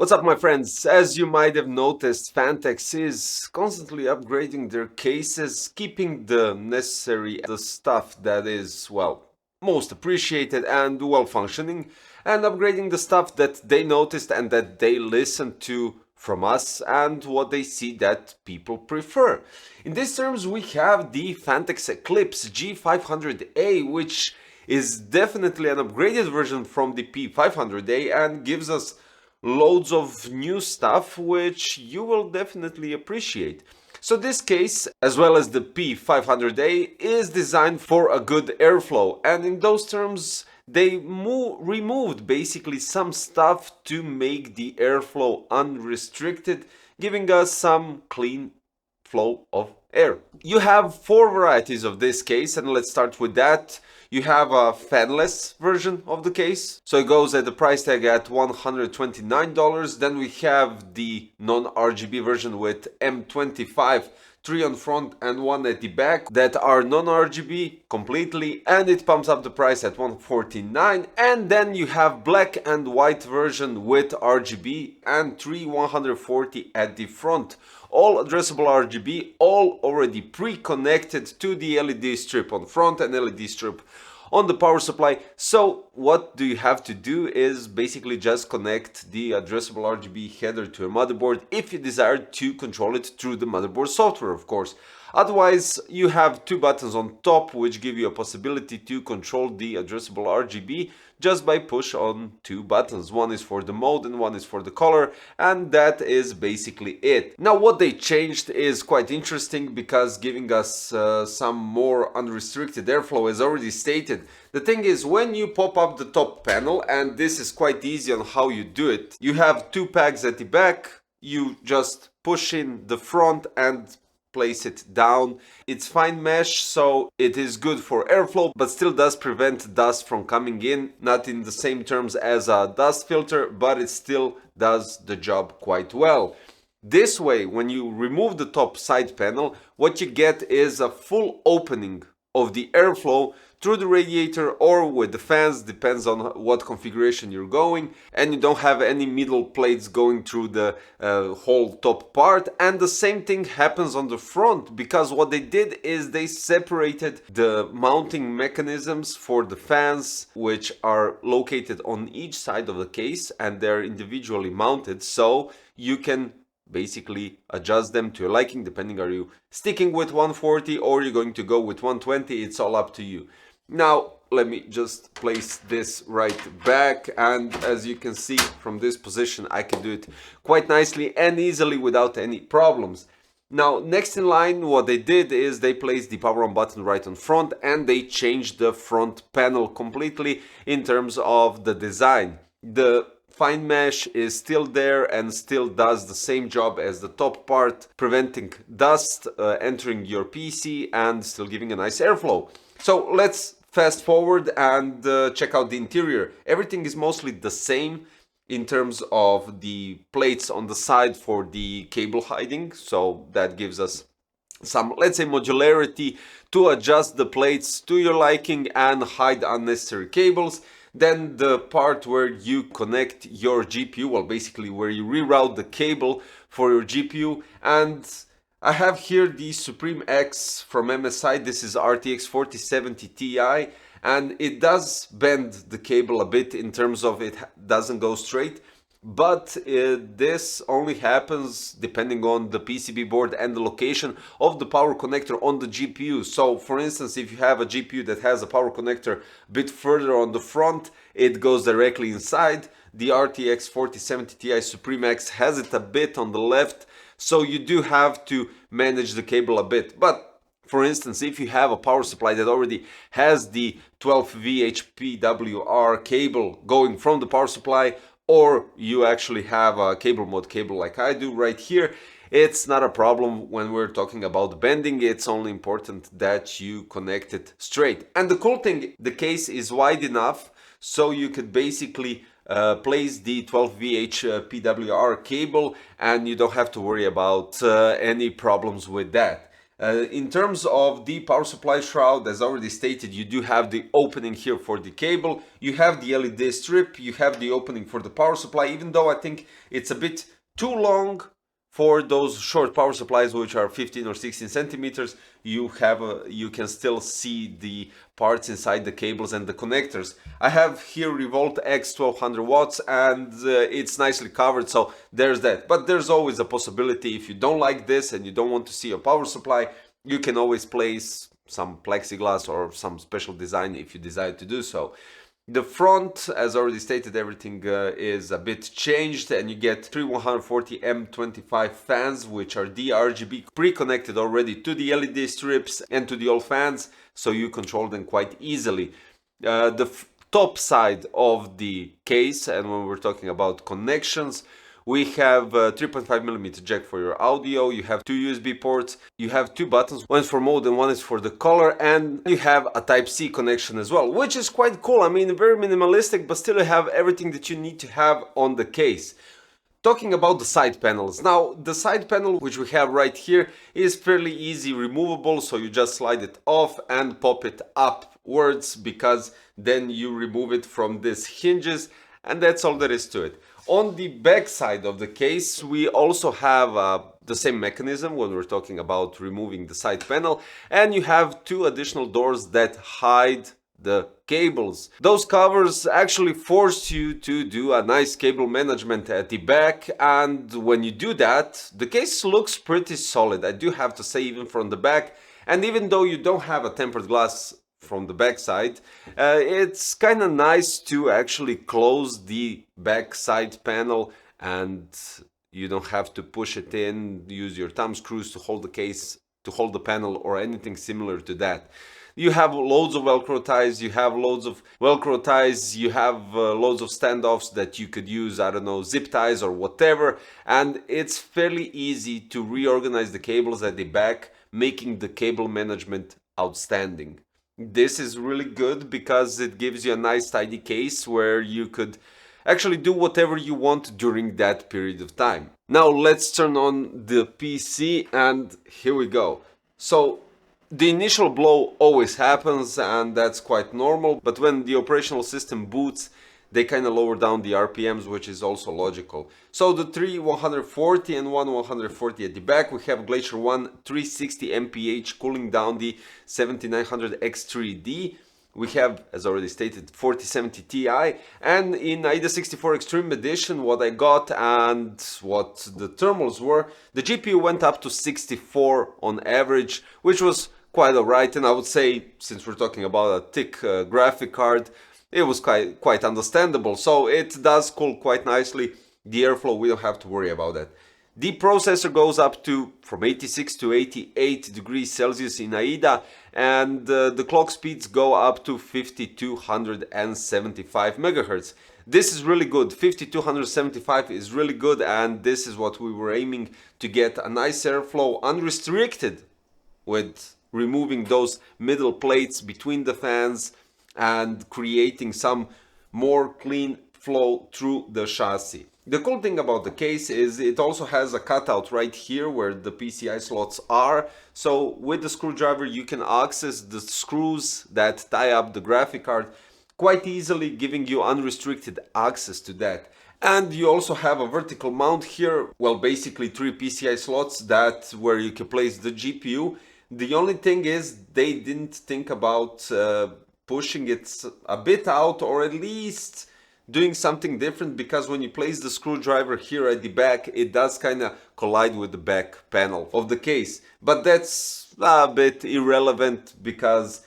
What's up, my friends? As you might have noticed, Phanteks is constantly upgrading their cases, keeping the necessary the stuff that is, well, most appreciated and well functioning, and upgrading the stuff that they noticed and that they listened to from us and what they see that people prefer. In these terms, we have the Phanteks Eclipse G500A, which is definitely an upgraded version from the P500A and gives us loads of new stuff which you will definitely appreciate. So this case, as well as the P500A, is designed for a good airflow, and in those terms they removed basically some stuff to make the airflow unrestricted, giving us some clean flow of air. You have four varieties of this case, and let's start with that. You have a fanless version of the case, so it goes at the price tag at $129. Then we have the non-RGB version with M25, 3 on front and 1 at the back, that are non-RGB completely, and it pumps up the price at $149. And then you have black and white version with RGB and 3 140 at the front. All addressable RGB, all already pre-connected to the LED strip on front and LED strip on the power supply. So what do you have to do is basically just connect the addressable RGB header to a motherboard if you desire to control it through the motherboard software, of course. Otherwise, you have two buttons on top which give you a possibility to control the addressable RGB just by push on two buttons. One is for the mode and one is for the color, and that is basically it. Now what they changed is quite interesting because giving us some more unrestricted airflow, as already stated. The thing is, when you pop up the top panel, and this is quite easy on how you do it, you have two pegs at the back, you just push in the front and place it down. It's fine mesh, so it is good for airflow, but still does prevent dust from coming in. Not in the same terms as a dust filter, but it still does the job quite well. This way, when you remove the top side panel, what you get is a full opening of the airflow through the radiator or with the fans, depends on what configuration you're going, and you don't have any middle plates going through the whole top part. And the same thing happens on the front, because what they did is they separated the mounting mechanisms for the fans, which are located on each side of the case and they're individually mounted, so you can basically adjust them to your liking, depending are you sticking with 140 or you're going to go with 120. It's all up to you. Now let me just place this right back, and as you can see from this position I can do it quite nicely and easily without any problems. Now next in line, what they did is they placed the power on button right on front, and they changed the front panel completely in terms of the design. The fine mesh is still there and still does the same job as the top part, preventing dust entering your PC and still giving a nice airflow. So let's fast forward and check out the interior. Everything is mostly the same in terms of the plates on the side for the cable hiding, so that gives us some, let's say, modularity to adjust the plates to your liking and hide unnecessary cables. Then the part where you connect your GPU, well, basically where you reroute the cable for your GPU. And I have here the Supreme X from MSI. This is RTX 4070 Ti, and it does bend the cable a bit in terms of it doesn't go straight. But this only happens depending on the PCB board and the location of the power connector on the GPU. So for instance, if you have a GPU that has a power connector a bit further on the front, it goes directly inside. The RTX 4070 Ti Supreme X has it a bit on the left, so you do have to manage the cable a bit. But for instance, if you have a power supply that already has the 12V HPWR cable going from the power supply, or you actually have a CableMod cable like I do right here, it's not a problem when we're talking about bending. It's only important that you connect it straight. And the cool thing, the case is wide enough so you could basically place the 12V PWR cable and you don't have to worry about any problems with that. In terms of the power supply shroud, as already stated, you do have the opening here for the cable, you have the LED strip, you have the opening for the power supply, even though I think it's a bit too long for those short power supplies, which are 15 or 16 centimeters. You can still see the parts inside the cables and the connectors. I have here Revolt X 1200 watts and it's nicely covered, so there's that. But there's always a possibility, if you don't like this and you don't want to see a power supply, you can always place some plexiglass or some special design if you desire to do so. The front, as already stated, everything is a bit changed, and you get three 140 M25 fans, which are DRGB pre-connected already to the LED strips and to the all fans, so you control them quite easily. The top side of the case, and when we're talking about connections, we have a 3.5mm jack for your audio, you have two USB ports, you have two buttons, one is for mode and one is for the color, and you have a Type-C connection as well, which is quite cool. I mean, very minimalistic, but still you have everything that you need to have on the case. Talking about the side panels. Now, the side panel, which we have right here, is fairly easy removable, so you just slide it off and pop it upwards, because then you remove it from these hinges, and that's all there is to it. On the back side of the case, we also have the same mechanism when we're talking about removing the side panel, and you have two additional doors that hide the cables. Those covers actually force you to do a nice cable management at the back, and when you do that, the case looks pretty solid, I do have to say, even from the back. And even though you don't have a tempered glass from the back side, it's kind of nice to actually close the back side panel, and you don't have to push it in, use your thumb screws to hold the case, to hold the panel, or anything similar to that. You have loads of Velcro ties, you have loads of standoffs that you could use, I don't know, zip ties or whatever, and it's fairly easy to reorganize the cables at the back, making the cable management outstanding. This is really good because it gives you a nice tidy case where you could actually do whatever you want during that period of time. Now let's turn on the PC, and here we go. So the initial blow always happens, and that's quite normal, but when the operational system boots, they kind of lower down the RPMs, which is also logical. So the three 140 and one 140 at the back, we have Glacier 1 360 mph cooling down the 7900 X3D. We have, as already stated, 4070 Ti, and in AIDA 64 Extreme Edition, what I got and what the thermals were, the GPU went up to 64 on average, which was quite alright, and I would say, since we're talking about a thick graphic card, it was quite understandable. So it does cool quite nicely. The airflow, we don't have to worry about that. The processor goes up to from 86 to 88 degrees Celsius in AIDA, and the clock speeds go up to 5275 megahertz. This is really good. 5275 is really good, and this is what we were aiming to get: a nice airflow, unrestricted, with removing those middle plates between the fans and creating some more clean flow through the chassis. The cool thing about the case is it also has a cutout right here where the PCI slots are, so with the screwdriver you can access the screws that tie up the graphic card quite easily, giving you unrestricted access to that. And you also have a vertical mount here, well, basically three PCI slots where you can place the GPU. The only thing is they didn't think about pushing it a bit out, or at least doing something different, because when you place the screwdriver here at the back, it does kind of collide with the back panel of the case. But that's a bit irrelevant, because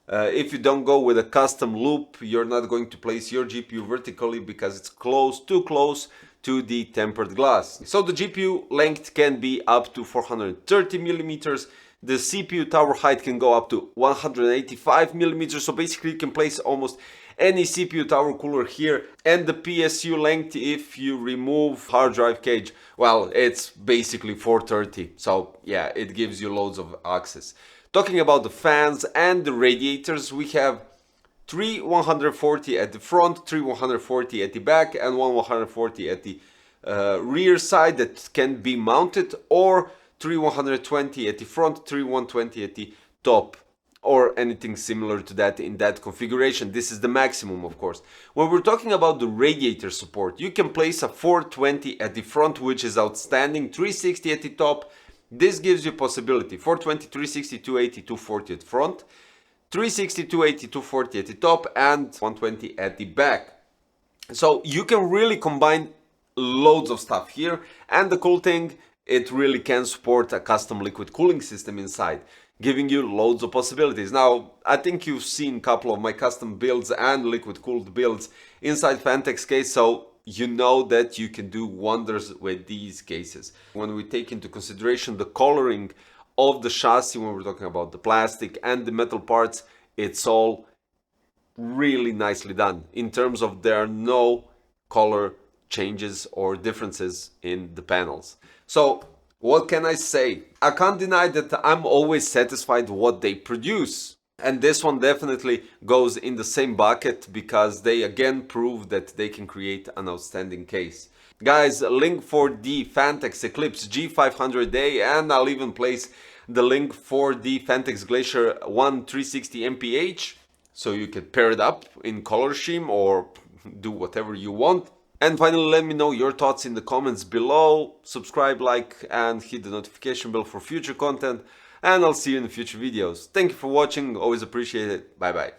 if you don't go with a custom loop, you're not going to place your GPU vertically because it's too close to the tempered glass. So the GPU length can be up to 430 millimeters. The CPU tower height can go up to 185 millimeters, so basically you can place almost any CPU tower cooler here. And the PSU length, if you remove hard drive cage, well, it's basically 430, so yeah, it gives you loads of access. Talking about the fans and the radiators, we have three 140 at the front, three 140 at the back, and one 140 at the rear side that can be mounted, or 3120 at the front, 3120 at the top, or anything similar to that in that configuration. This is the maximum, of course. When we're talking about the radiator support, you can place a 420 at the front, which is outstanding, 360 at the top. This gives you possibility 420, 360, 280, 240 at front, 360, 280, 240 at the top, and 120 at the back. So you can really combine loads of stuff here, and the cool thing, it really can support a custom liquid cooling system inside, giving you loads of possibilities. Now, I think you've seen a couple of my custom builds and liquid cooled builds inside Phanteks case, so you know that you can do wonders with these cases. When we take into consideration the coloring of the chassis, when we're talking about the plastic and the metal parts, it's all really nicely done in terms of there are no color changes or differences in the panels. So what can I say? I can't deny that I'm always satisfied with what they produce. And this one definitely goes in the same bucket because they again prove that they can create an outstanding case. Guys, a link for the Phanteks Eclipse G500A, and I'll even place the link for the Phanteks Glacier 1 360 mph, so you can pair it up in color scheme or do whatever you want. And finally, let me know your thoughts in the comments below. Subscribe, like, and hit the notification bell for future content. And I'll see you in future videos. Thank you for watching. Always appreciate it. Bye bye.